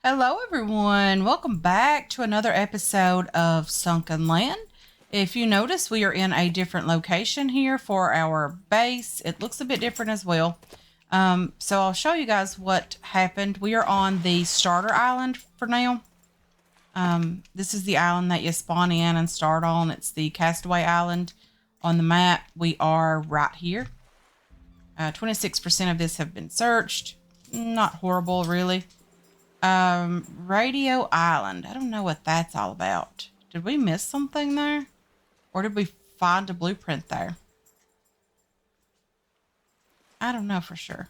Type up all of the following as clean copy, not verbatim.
Hello, everyone. Welcome back to another episode of Sunken Land. If you notice, we are in a different location here for our base. It looks a bit different as well. So I'll show you guys what happened. We are on the starter island for now. This is the island that you spawn in and start on. It's the Castaway Island on the map. We are right here. 26% of this have been searched. Not horrible, really. Radio Island. I don't know what that's all about. Did we miss something there? Or did we find a blueprint there? I don't know for sure.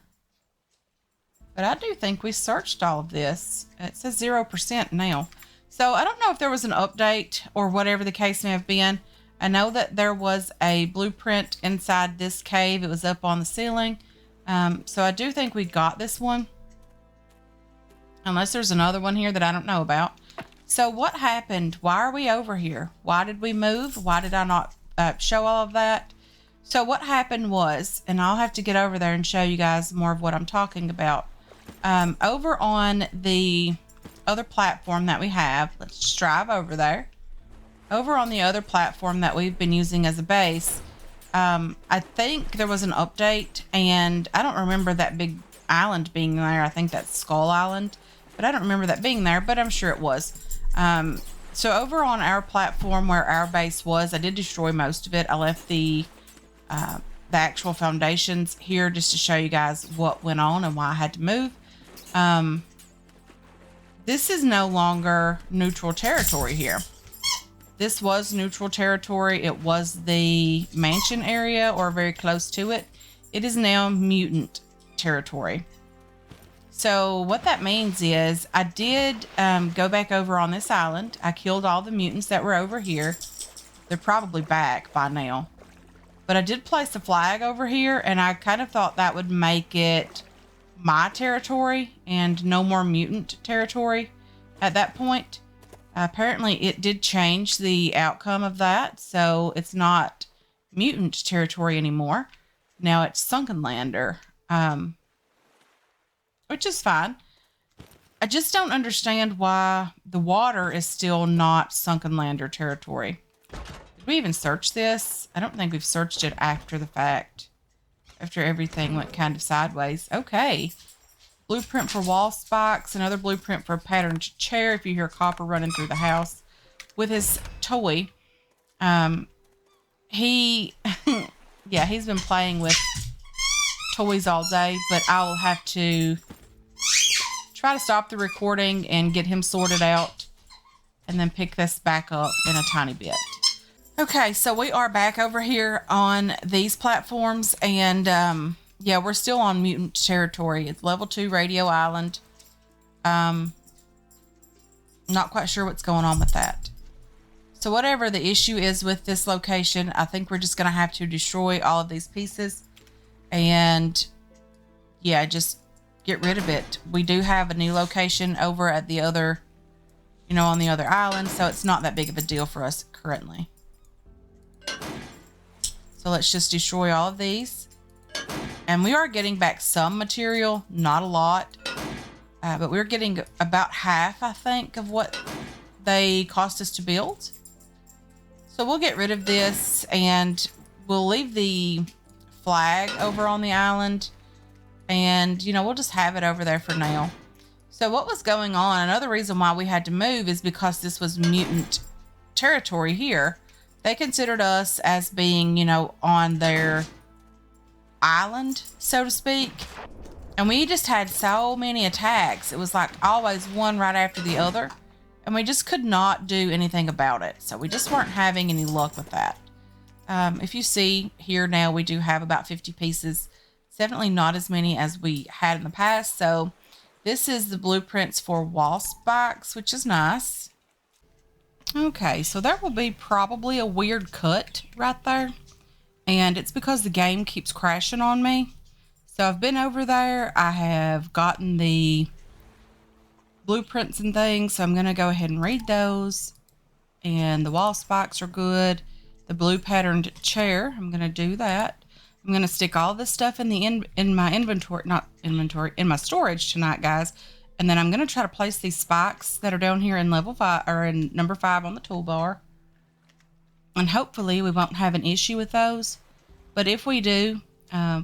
But I do think we searched all of this. It says 0% now. So I don't know if there was an update or whatever the case may have been. I know that there was a blueprint inside this cave. It was up on the ceiling. So I do think we got this one. Unless there's another one here that I don't know about. So what happened? Why are we over here? Why did we move? Why did I not show all of that? So what happened was, and I'll have to get over there and show you guys more of what I'm talking about. Over on the other platform that we have, let's just drive over there. Over on the other platform that we've been using as a base, I think there was an update, and I don't remember that big island being there. I think that's Skull Island. But I don't remember that being there, but I'm sure it was. So over on our platform where our base was, I did destroy most of it. I left the actual foundations here just to show you guys what went on and why I had to move. This is no longer neutral territory here. This was neutral territory. It was the mansion area or very close to it. It is now mutant territory. So what that means is I did go back over on this island. I killed all the mutants that were over here. They're probably back by now. But I did place a flag over here, and I kind of thought that would make it my territory and no more mutant territory at that point. Apparently it did change the outcome of that, so it's not mutant territory anymore. Now it's SunkenLander. Which is fine. I just don't understand why the water is still not SunkenLander territory. Did we even search this? I don't think we've searched it after the fact. After everything went kind of sideways. Okay. Blueprint for wall spikes. Another blueprint for a patterned chair if you hear copper running through the house. With his toy. He's been playing with toys all day, but I will have to try to stop the recording and get him sorted out and then pick this back up in a tiny bit. Okay, so we are back over here on these platforms, and we're still on mutant territory. It's level 2 Radio Island. Not quite sure what's going on with that. So whatever the issue is with this location, I think we're just going to have to destroy all of these pieces. And just get rid of it. We do have a new location over at the other, on the other island, so it's not that big of a deal for us currently. So let's just destroy all of these. And we are getting back some material, not a lot, but we're getting about half, I think, of what they cost us to build. So we'll get rid of this, and we'll leave the flag over on the island, and we'll just have it over there for now. So what was going on, another reason why we had to move is because this was mutant territory here. They considered us as being on their island, so to speak, and we just had so many attacks. It was like always one right after the other, and we just could not do anything about it. So we just weren't having any luck with that. If you see here now, we do have about 50 pieces. It's definitely not as many as we had in the past. So this is the blueprints for wall spikes, which is nice. Okay, so there will be probably a weird cut right there. And it's because the game keeps crashing on me. So I've been over there. I have gotten the blueprints and things. So I'm going to go ahead and read those. And the wall spikes are good. The blue patterned chair, I'm going to do that. I'm going to stick all this stuff in the in my inventory, not inventory, in my storage tonight, guys. And then I'm going to try to place these spikes that are down here in level 5 or in number 5 on the toolbar. And hopefully we won't have an issue with those. But if we do,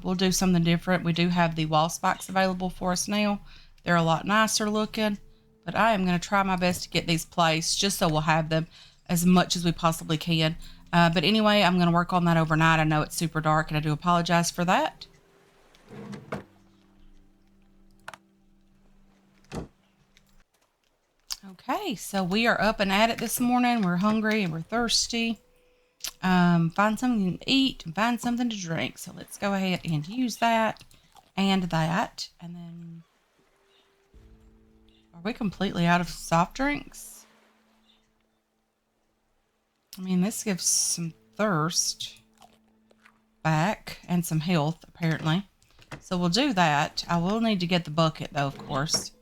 we'll do something different. We do have the wall spikes available for us now. They're a lot nicer looking. But I am going to try my best to get these placed just so we'll have them as much as we possibly can. But anyway, I'm going to work on that overnight. I know it's super dark and I do apologize for that. Okay, so we are up and at it this morning. We're hungry and we're thirsty. Find something to eat and find something to drink. So let's go ahead and use that and that. And then, are we completely out of soft drinks? I mean, this gives some thirst back and some health, apparently. So we'll do that. I will need to get the bucket, though, of course.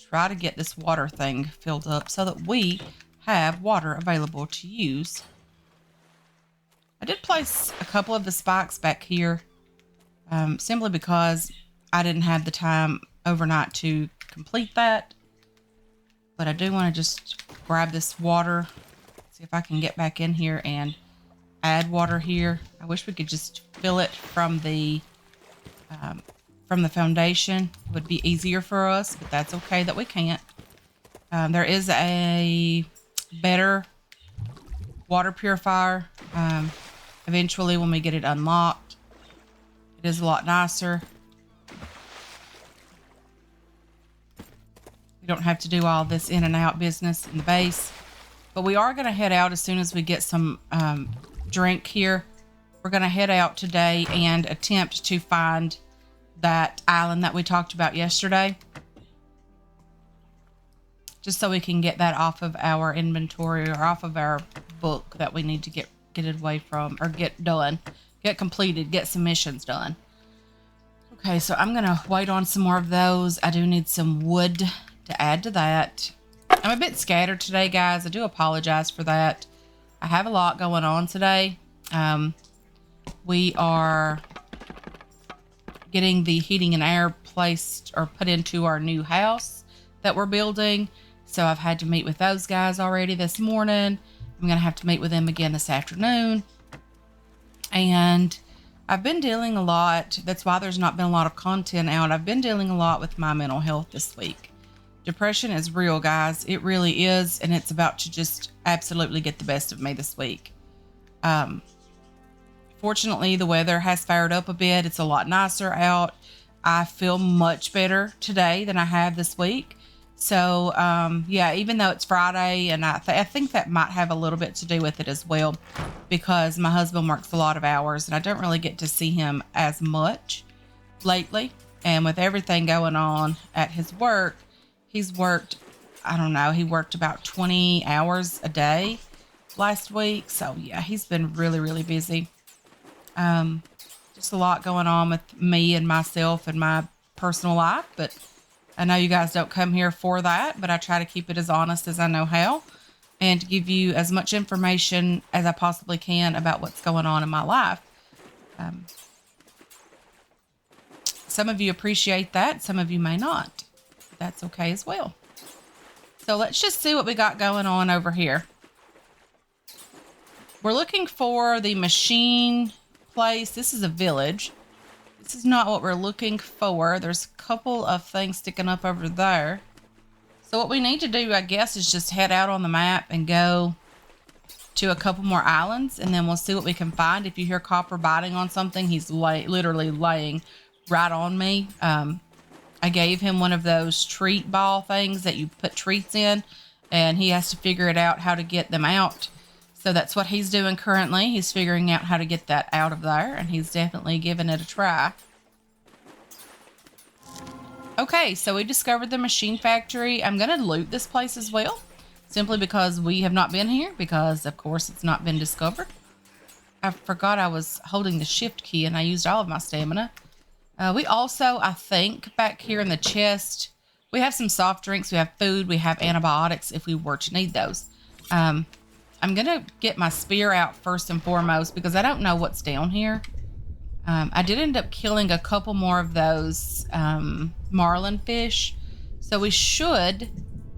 Try to get this water thing filled up so that we have water available to use. I did place a couple of the spikes back here simply because I didn't have the time overnight to complete that. But I do want to just grab this water, see if I can get back in here and add water here. I wish we could just fill it from the foundation. It would be easier for us, but that's okay that we can't. There is a better water purifier eventually when we get it unlocked. It is a lot nicer. We don't have to do all this in and out business in the base. But we are going to head out as soon as we get some drink here. We're going to head out today and attempt to find that island that we talked about yesterday. Just so we can get that off of our inventory or off of our book that we need to get it away from, or get done, get completed, get some missions done. Okay, so I'm gonna wait on some more of those. I do need some wood to add to that. I'm a bit scattered today, guys. I do apologize for that. I have a lot going on today. We are getting the heating and air placed or put into our new house that we're building. So I've had to meet with those guys already this morning. I'm going to have to meet with them again this afternoon. And I've been dealing a lot. That's why there's not been a lot of content out. I've been dealing a lot with my mental health this week. Depression is real, guys. It really is. And it's about to just absolutely get the best of me this week. Fortunately, the weather has fired up a bit. It's a lot nicer out. I feel much better today than I have this week. So, yeah, even though it's Friday, and I think that might have a little bit to do with it as well, because my husband works a lot of hours and I don't really get to see him as much lately. And with everything going on at his work, he's worked, I don't know, he worked about 20 hours a day last week. So, yeah, he's been really, really busy. Just a lot going on with me and myself and my personal life, but I know you guys don't come here for that, but I try to keep it as honest as I know how and to give you as much information as I possibly can about what's going on in my life. Some of you appreciate that. Some of you may not. That's okay as well. So let's just see what we got going on over here. We're looking for the machine place. This is a village. This is not what we're looking for. There's a couple of things sticking up over there. So what we need to do, I guess, is just head out on the map and go to a couple more islands, and then we'll see what we can find. If you hear Copper biting on something, he's literally laying right on me. I gave him one of those treat ball things that you put treats in, and he has to figure it out how to get them out. So that's what he's doing currently. He's figuring out how to get that out of there, and he's definitely giving it a try. Okay, so we discovered the machine factory. I'm going to loot this place as well, simply because we have not been here, because, of course, it's not been discovered. I forgot I was holding the shift key, and I used all of my stamina. We also, I think, back here in the chest, we have some soft drinks, we have food, we have antibiotics if we were to need those. I'm going to get my spear out first and foremost because I don't know what's down here. I did end up killing a couple more of those marlin fish. So we should,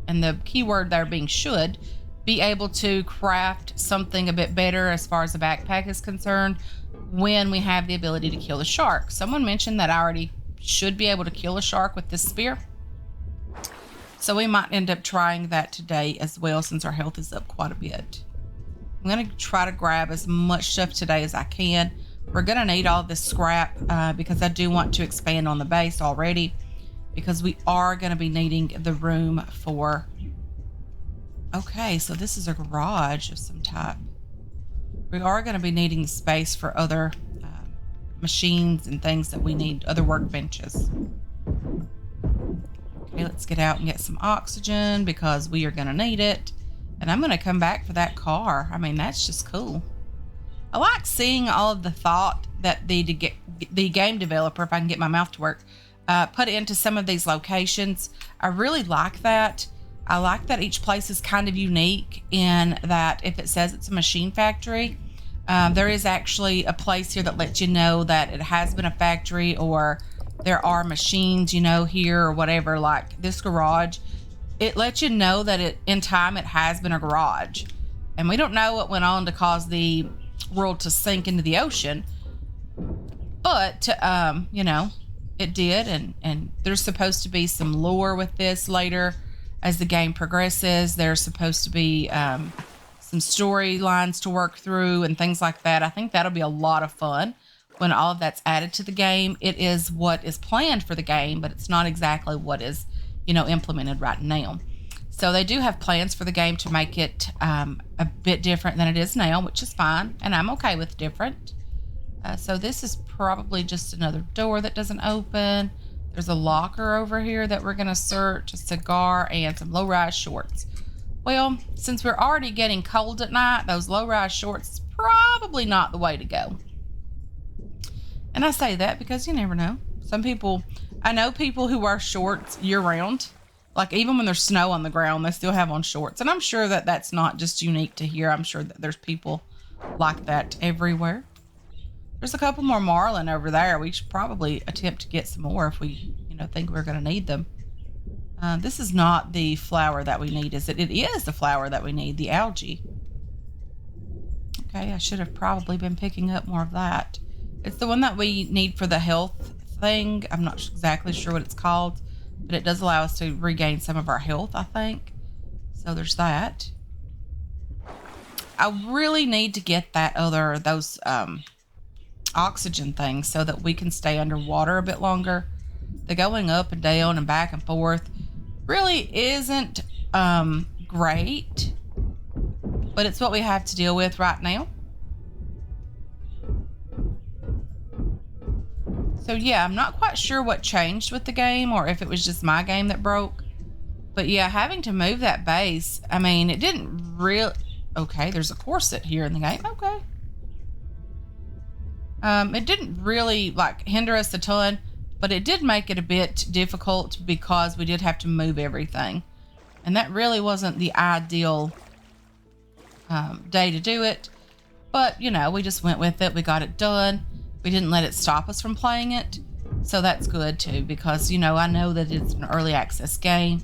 and the key word there being should, be able to craft something a bit better as far as the backpack is concerned when we have the ability to kill the shark. Someone mentioned that I already should be able to kill a shark with this spear. So we might end up trying that today as well, since our health is up quite a bit. I'm going to try to grab as much stuff today as I can. We're going to need all this scrap because I do want to expand on the base already, because we are going to be needing the room for... Okay, so this is a garage of some type. We are going to be needing space for other machines and things that we need, other workbenches. Okay, let's get out and get some oxygen because we are going to need it. And I'm going to come back for that car. I mean, that's just cool. I like seeing all of the thought that the game developer, if I can get my mouth to work, put into some of these locations. I really like that. I like that each place is kind of unique in that if it says it's a machine factory, there is actually a place here that lets you know that it has been a factory, or there are machines, you know, here or whatever. Like this garage, it lets you know that in time it has been a garage. And we don't know what went on to cause the world to sink into the ocean, but you know, it did. And there's supposed to be some lore with this later as the game progresses. There's supposed to be some storylines to work through and things like that. I think that'll be a lot of fun when all of that's added to the game. It is what is planned for the game, but it's not exactly what is, you know, implemented right now. So they do have plans for the game to make it a bit different than it is now, which is fine, and I'm okay with different. So this is probably just another door that doesn't open. There's a locker over here that we're going to search, a cigar, and some low-rise shorts. Well, since we're already getting cold at night, those low-rise shorts is probably not the way to go. And I say that because you never know. Some people, I know people who wear shorts year-round. Like even when there's snow on the ground, they still have on shorts. And I'm sure that that's not just unique to here. I'm sure that there's people like that everywhere. There's a couple more marlin over there. We should probably attempt to get some more if we, you know, think we're going to need them. This is not the flower that we need, is it? It is the flower that we need, the algae. Okay, I should have probably been picking up more of that. It's the one that we need for the health thing. I'm not exactly sure what it's called, but it does allow us to regain some of our health, I think. So there's that. I really need to get those oxygen things so that we can stay underwater a bit longer. The going up and down and back and forth really isn't great, but it's what we have to deal with right now. So yeah, I'm not quite sure what changed with the game, or if it was just my game that broke. But yeah, having to move that base, I mean, it didn't really... Okay, there's a corset here in the game. Okay. It didn't really like hinder us a ton, but it did make it a bit difficult because we did have to move everything. And that really wasn't the ideal day to do it. But, you know, we just went with it. We got it done. We didn't let it stop us from playing it. So that's good too, because, you know, I know that it's an early access game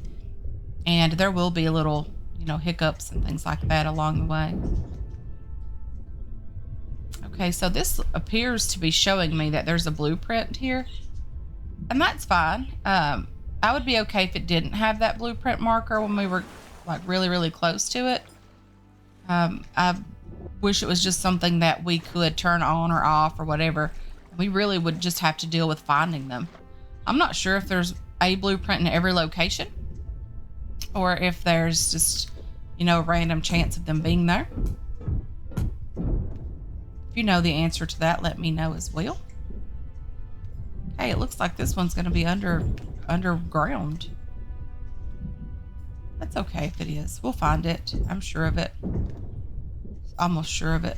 and there will be a little, you know, hiccups and things like that along the way. Okay, so this appears to be showing me that there's a blueprint here, and that's fine. I would be okay if it didn't have that blueprint marker when we were like really, really close to it. I wish it was just something that we could turn on or off or whatever. We really would just have to deal with finding them. I'm not sure if there's a blueprint in every location or if there's just, you know, a random chance of them being there. If you know the answer to that, let me know as well. Hey, it looks like this one's going to be underground. That's okay if it is. We'll find it. I'm sure of it. Almost sure of it.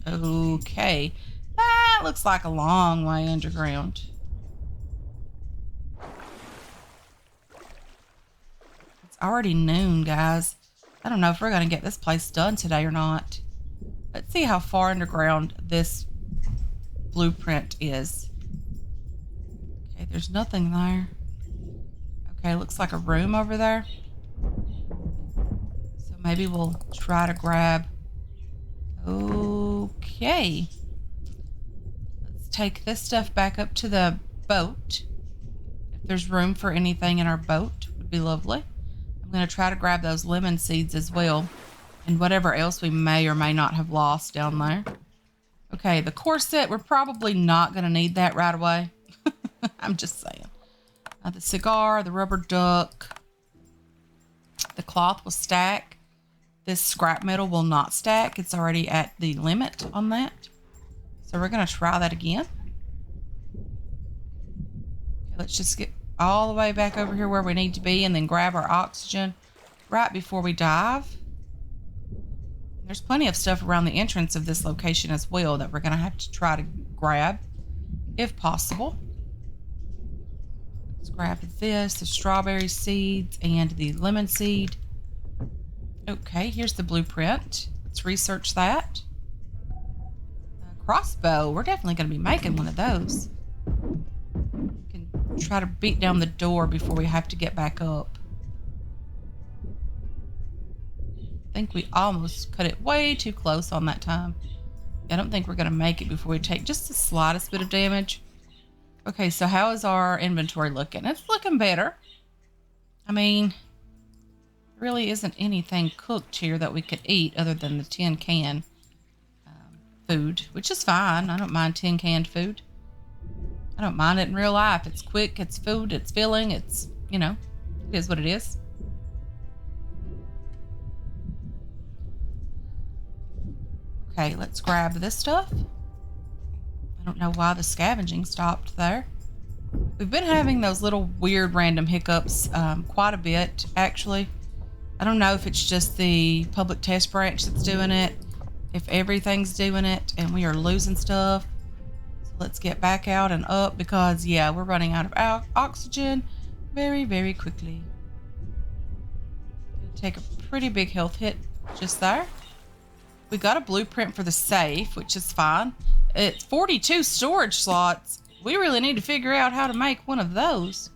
Okay. That looks like a long way underground. It's already noon, guys. I don't know if we're going to get this place done today or not. Let's see how far underground this blueprint is. Okay, there's nothing there. Okay, looks like a room over there. So maybe we'll try to grab... Okay. Let's take this stuff back up to the boat. If there's room for anything in our boat, would be lovely. I'm going to try to grab those lemon seeds as well. And whatever else we may or may not have lost down there. Okay, the corset, we're probably not going to need that right away. I'm just saying. The cigar, the rubber duck, the cloth will stack. This scrap metal will not stack. It's already at the limit on that. So we're going to try that again. Okay, let's just get all the way back over here where we need to be and then grab our oxygen right before we dive. There's plenty of stuff around the entrance of this location as well that we're going to have to try to grab if possible. Let's grab this, the strawberry seeds and the lemon seed. Okay, here's the blueprint. Let's research that. Crossbow, we're definitely going to be making one of those. We can try to beat down the door before we have to get back up. I think we almost cut it way too close on that time. I don't think we're going to make it before we take just the slightest bit of damage. Okay, so how is our inventory looking? It's looking better. I mean, there really isn't anything cooked here that we could eat other than the tin can food, which is fine. I don't mind tin canned food. I don't mind it in real life. It's quick, it's food, it's filling, it's, you know, it is what it is. Okay, let's grab this stuff. I don't know why the scavenging stopped there. We've been having those little weird random hiccups quite a bit, actually. I don't know if it's just the public test branch that's doing it, if everything's doing it, and we are losing stuff. So let's get back out and up because, yeah, we're running out of oxygen very, very quickly. Take a pretty big health hit just there. We got a blueprint for the safe, which is fine. It's 42 storage slots. We really need to figure out how to make one of those.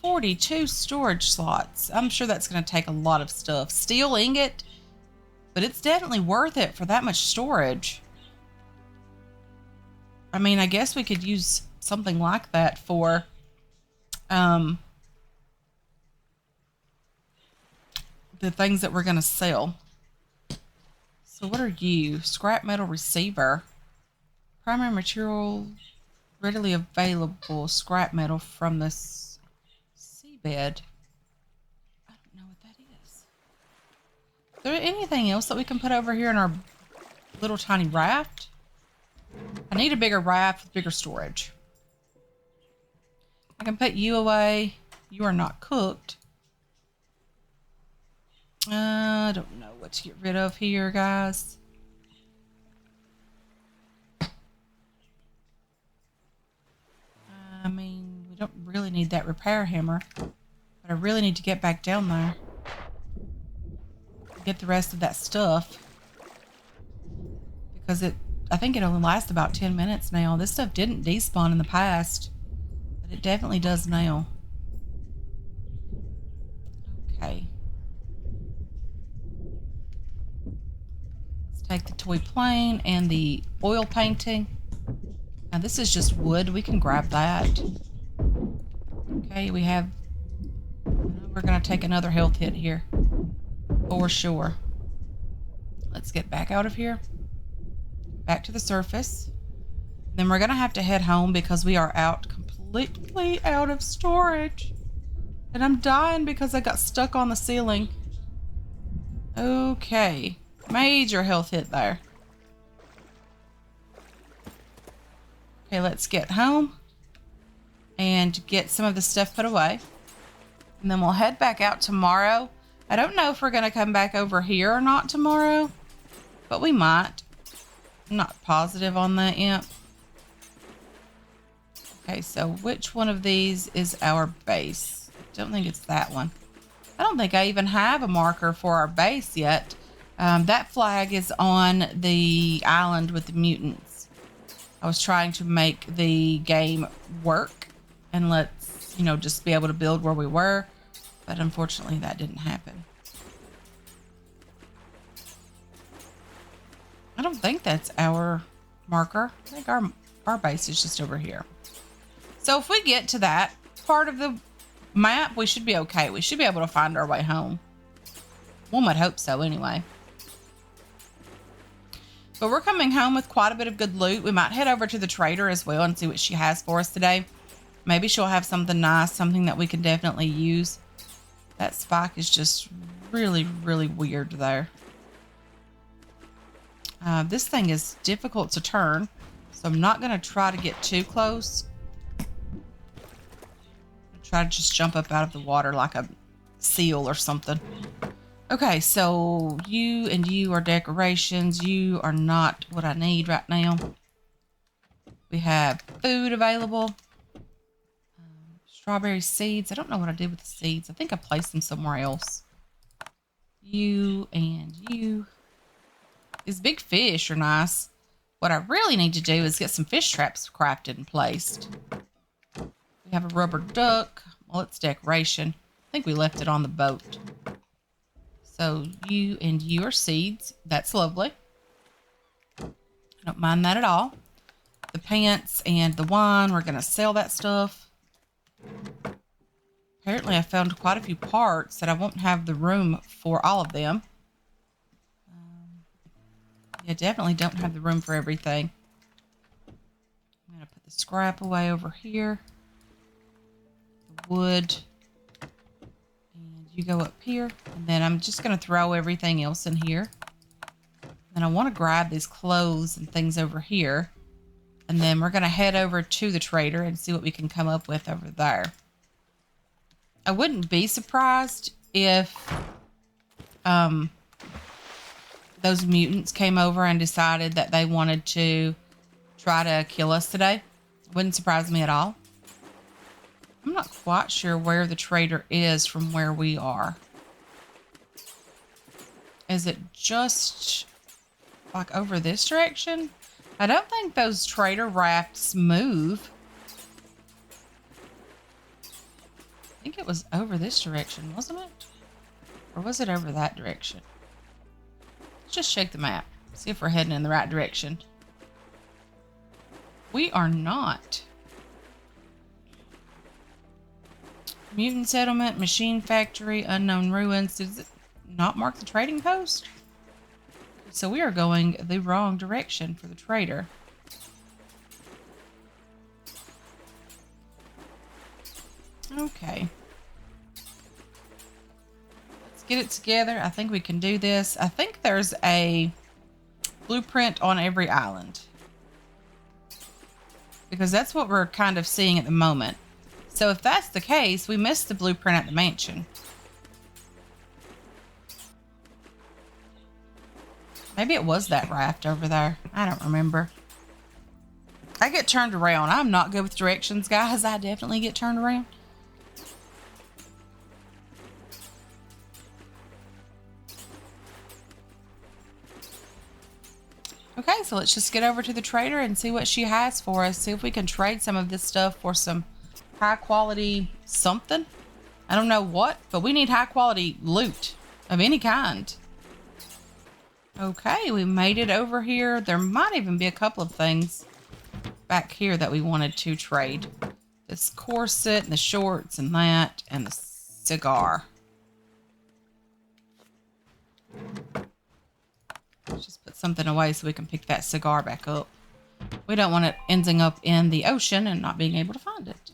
42 storage slots. I'm sure that's going to take a lot of stuff. Steel ingot, but it's definitely worth it for that much storage. I mean, I guess we could use something like that for the things that we're going to sell. So what are you? Scrap metal receiver. Primary material readily available. Scrap metal from the seabed. I don't know what that is. Is there anything else that we can put over here in our little tiny raft? I need a bigger raft with bigger storage. I can put you away. You are not cooked. I don't know what to get rid of here, guys. I mean, we don't really need that repair hammer, but I really need to get back down there. Get the rest of that stuff. Because I think it only lasts about 10 minutes now. This stuff didn't despawn in the past, but it definitely does now. Okay. Take the toy plane and the oil painting. Now this is just wood. We can grab that. Okay, we have... We're going to take another health hit here. For sure. Let's get back out of here. Back to the surface. Then we're going to have to head home because we are completely out of storage. And I'm dying because I got stuck on the ceiling. Okay. Major health hit there. Okay, let's get home and get some of the stuff put away. And then we'll head back out tomorrow. I don't know if we're going to come back over here or not tomorrow, but we might. I'm not positive on that yet. Okay, so which one of these is our base? I don't think it's that one. I don't think I even have a marker for our base yet. That flag is on the island with the mutants. I was trying to make the game work, and let's you know, just be able to build where we were. But unfortunately, that didn't happen. I don't think that's our marker. I think our base is just over here. So if we get to that part of the map, we should be okay. We should be able to find our way home. One would hope so anyway. But we're coming home with quite a bit of good loot. We might head over to the trader as well and see what she has for us today. Maybe she'll have something nice, something that we can definitely use. That spike is just really, really weird there. This thing is difficult to turn, so I'm not going to try to get too close. Try to just jump up out of the water like a seal or something. Okay, so you and you are decorations. You are not what I need right now. We have food available. Strawberry seeds. I don't know what I did with the seeds. I think I placed them somewhere else. You and you. These big fish are nice. What I really need to do is get some fish traps crafted and placed. We have a rubber duck. Well, it's decoration. I think we left it on the boat. So you and you are seeds. That's lovely. I don't mind that at all. The pants and the wine, we're going to sell that stuff. Apparently I found quite a few parts that I won't have the room for all of them. Yeah, definitely don't have the room for everything. I'm going to put the scrap away over here. The wood. And you go up here. And then I'm just going to throw everything else in here. And I want to grab these clothes and things over here. And then we're going to head over to the trader and see what we can come up with over there. I wouldn't be surprised if those mutants came over and decided that they wanted to try to kill us today. Wouldn't surprise me at all. I'm not quite sure where the trader is from where we are. Is it just like over this direction? I don't think those trader rafts move. I think it was over this direction, wasn't it? Or was it over that direction? Let's just check the map. See if we're heading in the right direction. We are not. Mutant settlement, machine factory, unknown ruins. Does it not mark the trading post? So we are going the wrong direction for the trader. Okay. Let's get it together. I think we can do this. I think there's a blueprint on every island. Because that's what we're kind of seeing at the moment. So if that's the case, we missed the blueprint at the mansion. Maybe it was that raft over there. I don't remember. I get turned around. I'm not good with directions, guys. I definitely get turned around. Okay, so let's just get over to the trader and see what she has for us. See if we can trade some of this stuff for some high quality something. I don't know what, but we need high quality loot of any kind. Okay, we made it over here. There might even be a couple of things back here that we wanted to trade. This corset and the shorts and that and the cigar. Let's just put something away so we can pick that cigar back up. We don't want it ending up in the ocean and not being able to find it.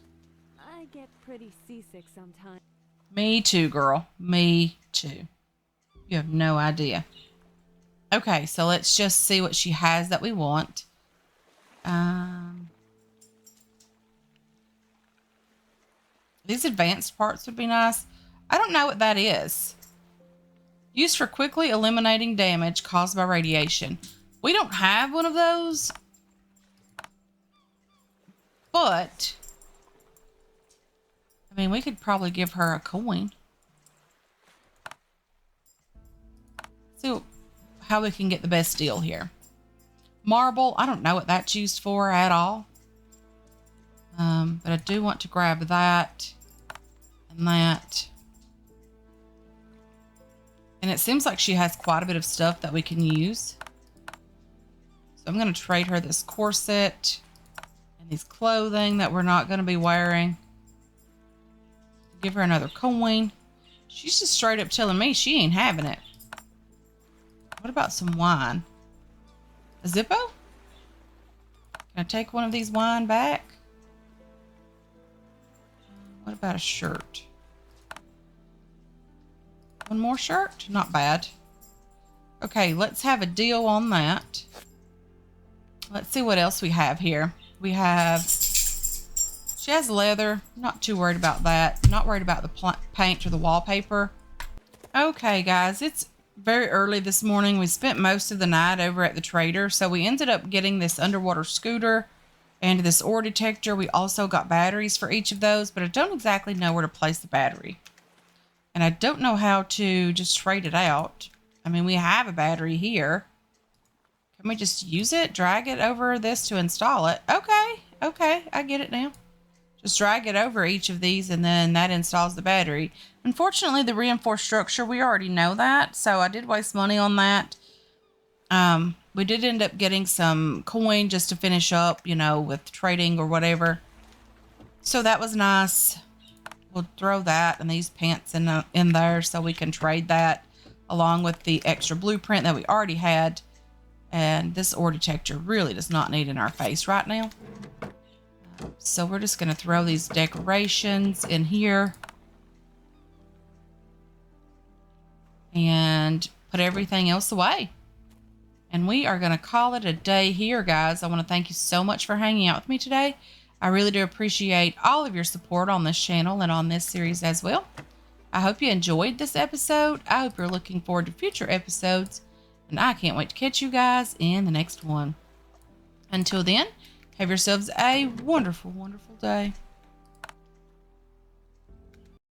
I get pretty seasick sometimes. Me too, girl. Me too. You have no idea. Okay, so let's just see what she has that we want. These advanced parts would be nice. I don't know what that is. Used for quickly eliminating damage caused by radiation. We don't have one of those. But, I mean, we could probably give her a coin. See how we can get the best deal here. Marble, I don't know what that's used for at all. But I do want to grab that and that. And it seems like she has quite a bit of stuff that we can use. So I'm going to trade her this corset and these clothing that we're not going to be wearing. Give her another coin. She's just straight up telling me she ain't having it. What about some wine? A Zippo? Can I take one of these wine back? What about a shirt? One more shirt? Not bad. Okay, let's have a deal on that. Let's see what else we have here. We have... She has leather. Not too worried about that. Not worried about the paint or the wallpaper. Okay, guys. It's very early this morning. We spent most of the night over at the trader. So we ended up getting this underwater scooter and this ore detector. We also got batteries for each of those. But I don't exactly know where to place the battery. And I don't know how to just trade it out. I mean, we have a battery here. Can we just use it? Drag it over this to install it? Okay. Okay. I get it now. Just drag it over each of these and then that installs the battery. Unfortunately, the reinforced structure, we already know that. So I did waste money on that. We did end up getting some coin just to finish up, you know, with trading or whatever. So that was nice. We'll throw that and these pants in there so we can trade that along with the extra blueprint that we already had. And this ore detector really does not need in our face right now. So we're just going to throw these decorations in here. And put everything else away. And we are going to call it a day here, guys. I want to thank you so much for hanging out with me today. I really do appreciate all of your support on this channel and on this series as well. I hope you enjoyed this episode. I hope you're looking forward to future episodes. And I can't wait to catch you guys in the next one. Until then, have yourselves a wonderful, wonderful day.